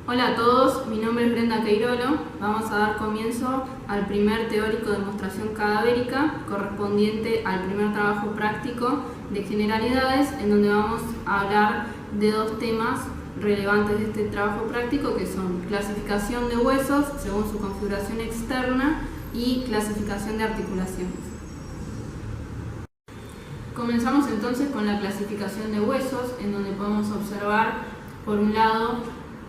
Hola a todos, mi nombre es Brenda Queirolo. Vamos a dar comienzo al primer teórico de demostración cadavérica correspondiente al primer trabajo práctico de generalidades, en donde vamos a hablar de dos temas relevantes de este trabajo práctico, que son clasificación de huesos según su configuración externa y clasificación de articulaciones. Comenzamos entonces con la clasificación de huesos, en donde podemos observar, por un lado,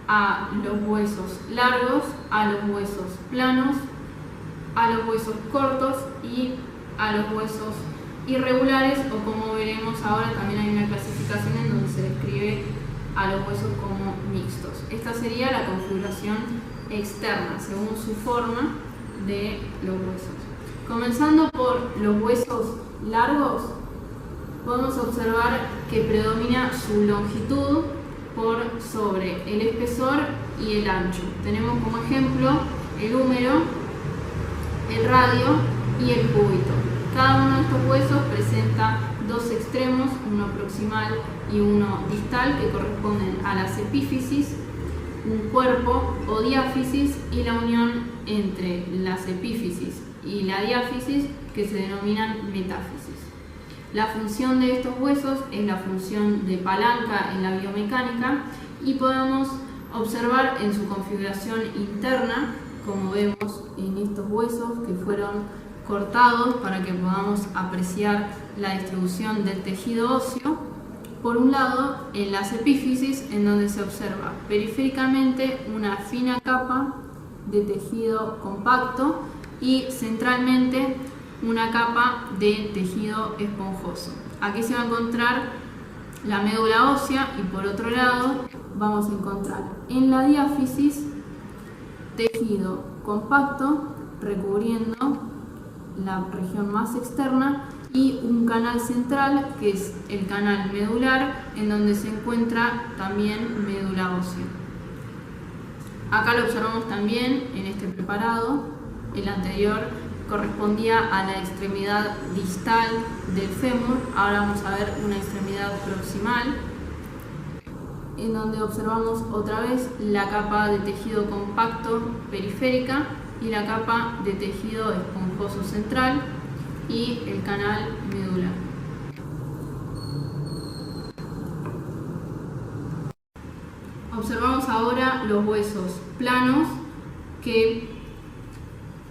a los huesos largos, a los huesos planos, a los huesos cortos y a los huesos irregulares, o como veremos ahora también hay una clasificación en donde se describe a los huesos como mixtos. Esta sería la configuración externa según su forma de los huesos. Comenzando por los huesos largos, podemos observar que predomina su longitud por sobre el espesor y el ancho. Tenemos como ejemplo el húmero, el radio y el cúbito. Cada uno de estos huesos presenta dos extremos, uno proximal y uno distal, que corresponden a las epífisis, un cuerpo o diáfisis, y la unión entre las epífisis y la diáfisis, que se denominan metáfisis. La función de estos huesos es la función de palanca en la biomecánica, y podemos observar en su configuración interna, como vemos en estos huesos que fueron cortados para que podamos apreciar la distribución del tejido óseo. Por un lado, en las epífisis, en donde se observa periféricamente una fina capa de tejido compacto y centralmente una capa de tejido esponjoso. Aquí se va a encontrar la médula ósea, y por otro lado vamos a encontrar en la diáfisis tejido compacto recubriendo la región más externa y un canal central, que es el canal medular, en donde se encuentra también médula ósea. Acá lo observamos también en este preparado. El anterior correspondía a la extremidad distal del fémur. Ahora vamos a ver una extremidad proximal, en donde observamos otra vez la capa de tejido compacto periférica y la capa de tejido esponjoso central y el canal medular. Observamos ahora los huesos planos, que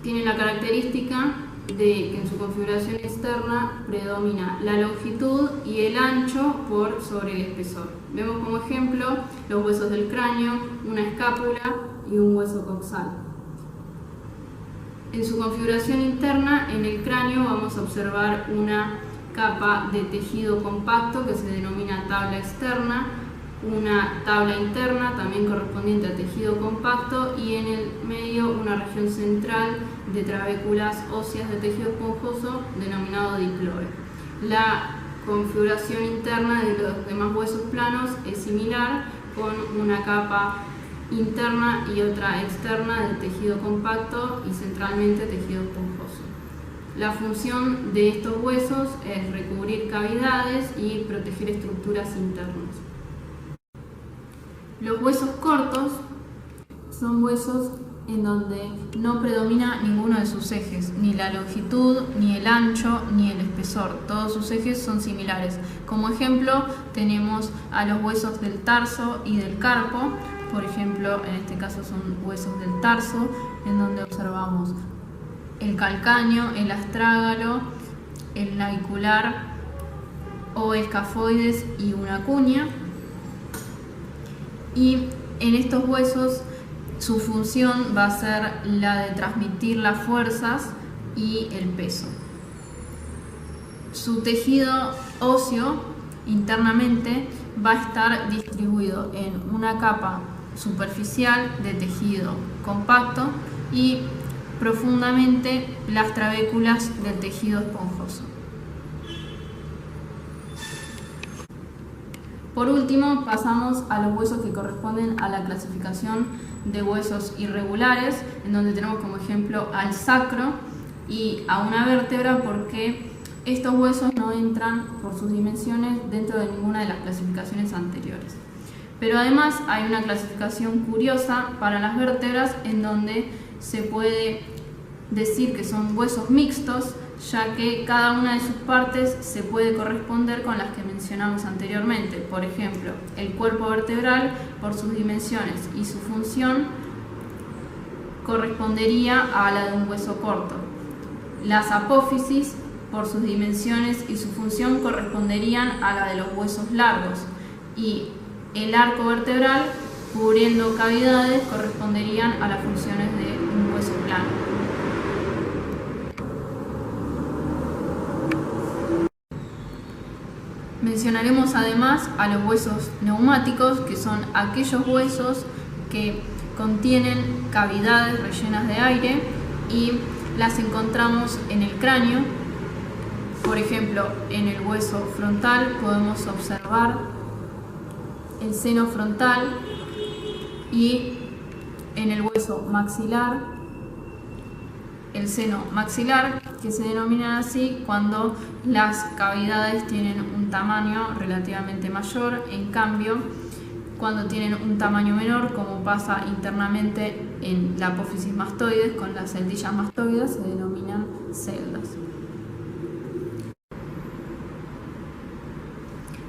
tienen la característica de que en su configuración externa predomina la longitud y el ancho por sobre el espesor. Vemos como ejemplo los huesos del cráneo, una escápula y un hueso coxal. En su configuración interna, en el cráneo, vamos a observar una capa de tejido compacto que se denomina tabla externa, una tabla interna también correspondiente a tejido compacto, y en el medio una región central de trabéculas óseas de tejido esponjoso denominado diploe. La configuración interna de los demás huesos planos es similar, con una capa interna y otra externa de tejido compacto y centralmente tejido esponjoso. La función de estos huesos es recubrir cavidades y proteger estructuras internas. Los huesos cortos son huesos en donde no predomina ninguno de sus ejes, ni la longitud, ni el ancho, ni el espesor. Todos sus ejes son similares. Como ejemplo tenemos a los huesos del tarso y del carpo. Por ejemplo, en este caso son huesos del tarso, en donde observamos el calcáneo, el astrágalo, el navicular o escafoides y una cuña. Y en estos huesos su función va a ser la de transmitir las fuerzas y el peso. Su tejido óseo internamente va a estar distribuido en una capa superficial de tejido compacto y profundamente las trabéculas del tejido esponjoso. Por último, pasamos a los huesos que corresponden a la clasificación de huesos irregulares, en donde tenemos como ejemplo al sacro y a una vértebra, porque estos huesos no entran por sus dimensiones dentro de ninguna de las clasificaciones anteriores. Pero además hay una clasificación curiosa para las vértebras en donde se puede decir que son huesos mixtos, ya que cada una de sus partes se puede corresponder con las que mencionamos anteriormente. Por ejemplo, el cuerpo vertebral, por sus dimensiones y su función, correspondería a la de un hueso corto. Las apófisis, por sus dimensiones y su función, corresponderían a la de los huesos largos. Y el arco vertebral, cubriendo cavidades, corresponderían a las funciones de un hueso plano. Mencionaremos además a los huesos neumáticos, que son aquellos huesos que contienen cavidades rellenas de aire y las encontramos en el cráneo. Por ejemplo, en el hueso frontal podemos observar el seno frontal, y en el hueso maxilar, el seno maxilar, que se denominan así cuando las cavidades tienen un tamaño relativamente mayor. En cambio, cuando tienen un tamaño menor, como pasa internamente en la apófisis mastoides, con las celdillas mastoides, se denominan celdas.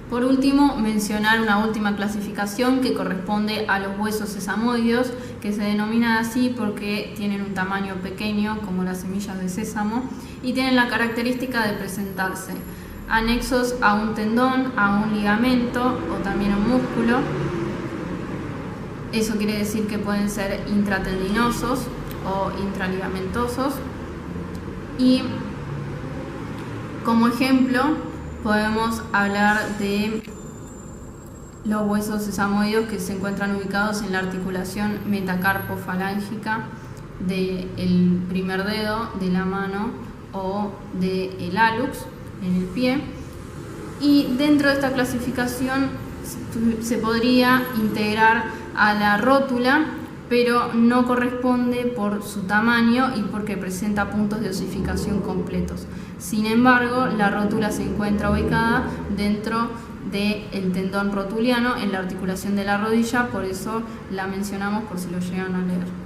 Por último, mencionar una última clasificación que corresponde a los huesos sesamoideos, que se denominan así porque tienen un tamaño pequeño como las semillas de sésamo y tienen la característica de presentarse anexos a un tendón, a un ligamento o también a un músculo. Eso quiere decir que pueden ser intratendinosos o intraligamentosos. Y como ejemplo podemos hablar de los huesos sesamoideos que se encuentran ubicados en la articulación metacarpofalángica del primer dedo de la mano o del hallux en el pie. Y dentro de esta clasificación se podría integrar a la rótula, pero no corresponde por su tamaño y porque presenta puntos de osificación completos. Sin embargo, la rótula se encuentra ubicada dentro del tendón rotuliano en la articulación de la rodilla, por eso la mencionamos por si lo llegan a leer.